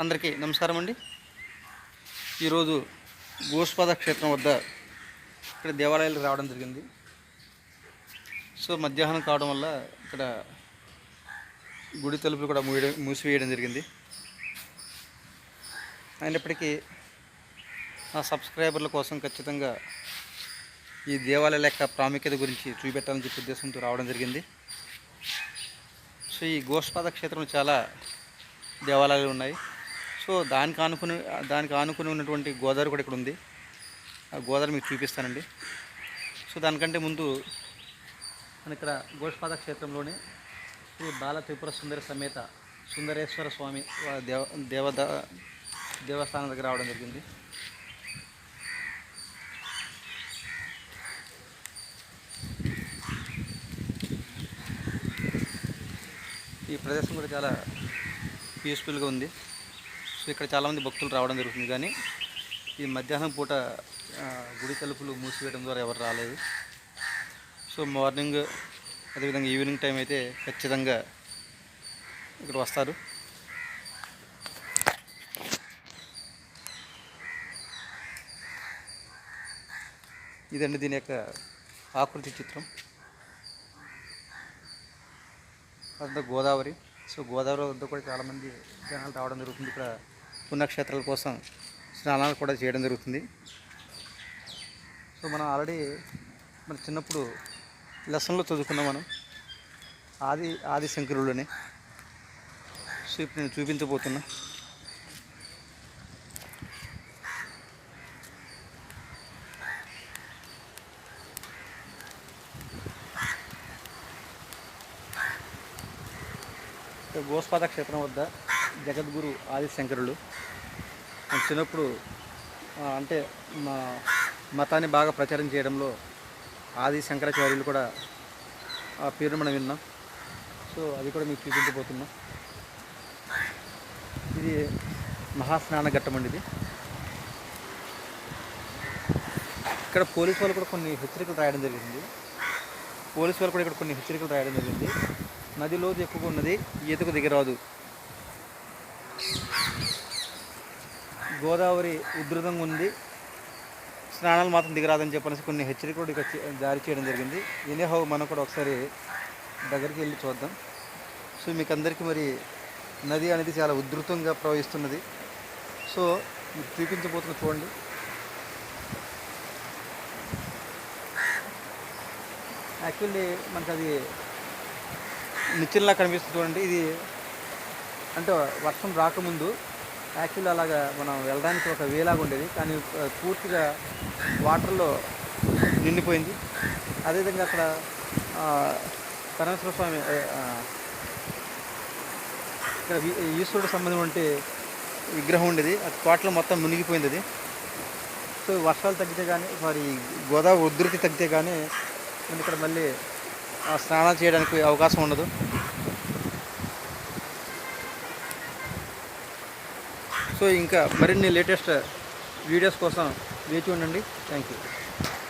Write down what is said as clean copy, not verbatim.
అందరికీ నమస్కారం అండి. ఈరోజు గోష్పాద క్షేత్రం వద్ద ఇక్కడ దేవాలయాలకు రావడం జరిగింది. సో మధ్యాహ్నం కావడం వల్ల ఇక్కడ గుడి తలుపులు కూడా మూసివేయడం జరిగింది. అయినప్పటికీ నా సబ్స్క్రైబర్ల కోసం ఖచ్చితంగా ఈ దేవాలయాల యొక్క ప్రాముఖ్యత గురించి చూపెట్టాలని చెప్పి ఉద్దేశంతో రావడం జరిగింది. సో ఈ గోష్పాద క్షేత్రంలో చాలా దేవాలయాలు ఉన్నాయి. సో దానికి ఆనుకుని ఉన్నటువంటి గోదావరి కూడా ఇక్కడ ఉంది. ఆ గోదావరి మీకు చూపిస్తానండి. సో దానికంటే ముందు మన ఇక్కడ గోష్పాద క్షేత్రంలోనే శ్రీ బాల త్రిపుర సుందరి సమేత సుందరేశ్వర స్వామి దేవస్థానం దగ్గర రావడం జరిగింది. ఈ ప్రదేశం కూడా చాలా పీస్ఫుల్గా ఉంది. సో ఇక్కడ చాలామంది భక్తులు రావడం జరుగుతుంది, కానీ ఈ మధ్యాహ్నం పూట గుడి తలుపులు మూసివేయడం ద్వారా ఎవరు రాలేదు. సో మార్నింగ్ అదేవిధంగా ఈవినింగ్ టైం అయితే ఖచ్చితంగా ఇక్కడ వస్తారు. ఇదండి దీని యొక్క ఆకృతి చిత్రం. వద్ద గోదావరి. సో గోదావరి వద్ద కూడా చాలామంది జనాలు రావడం జరుగుతుంది. ఇక్కడ పుణ్యక్షేత్రాల కోసం స్నానాలు కూడా చేయడం జరుగుతుంది. సో మనం ఆల్రెడీ మన చిన్నప్పుడు లెసన్లో చదువుకున్నాం మనం ఆది శంకరులని. సో ఇప్పుడు నేను చూపించబోతున్నా. గోష్పాద క్షేత్రం వద్ద జగద్గురు ఆది శంకరులు చిన్నప్పుడు అంటే మా మతాన్ని బాగా ప్రచారం చేయడంలో ఆది శంకరాచార్యులు కూడా ఆ పేరును మనం విన్నాం. సో అది కూడా మీకు చూపించబోతున్నాం. ఇది మహాస్నాన ఘట్టం అండి. ఇది ఇక్కడ పోలీసు వాళ్ళు కూడా కొన్ని హెచ్చరికలు రాయడం జరిగింది. నదిలో ఎక్కువగా ఉన్నది, ఈతకు దిగరాదు. గోదావరి ఉధృతంగా ఉంది, స్నానాలు మాత్రం దిగరాదని చెప్పనేసి కొన్ని హెచ్చరికలు జారీ చేయడం జరిగింది. ఎనీహౌ మనం కూడా ఒకసారి దగ్గరికి వెళ్ళి చూద్దాం. సో మీకు అందరికీ మరి నది అనేది చాలా ఉధృతంగా ప్రవహిస్తున్నది. సో మీకు చూపించబోతున్న చూడండి. యాక్చువల్లీ మనకు అది నిచ్చెనలా కనిపిస్తుంది చూడండి. ఇది అంటే వర్షం రాకముందు యాక్చువల్లీ అలాగా మనం వెళ్ళడానికి ఒక వేలాగా ఉండేది, కానీ పూర్తిగా వాటర్లో నిండిపోయింది. అదేవిధంగా అక్కడ పరమేశ్వర స్వామి ఇక్కడ ఈశ్వరుడు సంబంధించిన విగ్రహం ఉండేది, అది తోటలో మొత్తం మునిగిపోయింది అది. సో వర్షాలు తగ్గితే కానీ గోదావరి ఉధృతి తగ్గితే కానీ మనం ఇక్కడ మళ్ళీ స్నానాలు చేయడానికి అవకాశం ఉండదు. సో ఇంకా మరిన్ని లేటెస్ట్ వీడియోస్ కోసం వేచి ఉండండి. Thank you.